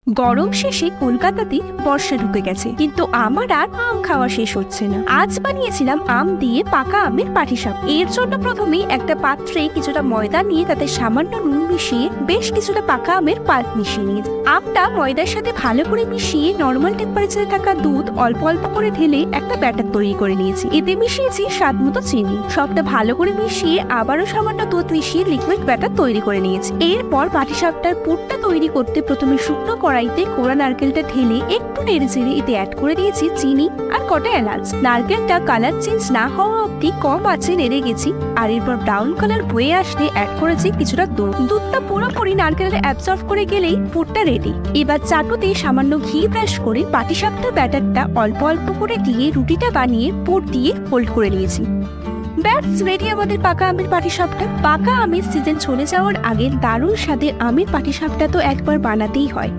গরম শেষে কলকাতাতে বর্ষা ঢুকে গেছে, কিন্তু আমার আর আম খাওয়া শেষ হচ্ছে না। আজ বানিয়েছিলাম আম দিয়ে পাকা আমের পাটিসাপটা। এর জন্য প্রথমেই একটা পাত্রে কিছুটা ময়দা নিয়ে তাতে সামান্য নুন মিশিয়ে বেশ কিছুটা পাকা আমের পাল্প মিশিয়ে নিয়েছি। আমটা ময়দার সাথে ভালো করে মিশিয়ে নর্মাল টেম্পারেচারে থাকা দুধ অল্প অল্প করে ঢেলে একটা ব্যাটার তৈরি করে নিয়েছি। এতে মিশিয়েছি স্বাদ মতো চিনি। সবটা ভালো করে মিশিয়ে আবারও সামান্য দুধ মিশিয়ে লিকুইড ব্যাটার তৈরি করে নিয়েছি। এরপর পাটিসাপটার পুরটা তৈরি করতে প্রথমে শুকনো কড়াইতে কোড়া নারকেলটা ঢেলে একটু নেড়ে চেড়ে এতে অ্যাড করে দিয়েছি চিনি আর কটা এলাচ। নারকেলটা কালার চেঞ্জ না হওয়া অব্দি কম আঁচে নেড়ে গেছি। আর এরপর ব্রাউন কালার হয়ে আসলে অ্যাড করেছি কিছুটা দুধ। দুধটা পুরোপুরি নারকেলটা অ্যাবজর্ব করে গেলেই পুরটা রেডি। এবার চাটুতে সামান্য ঘি ব্রাশ করে পাটিসাপটার ব্যাটারটা অল্প অল্প করে দিয়ে রুটিটা বানিয়ে পুর দিয়ে ফোল্ড করে নিয়েছি। ব্যাটস রেডি আমাদের পাকা আমের পাটিসাপটা। পাকা আমের সিজন চলে যাওয়ার আগে দারুণ স্বাদের আমের পাটিসাপটা তো একবার বানাতেই হয়।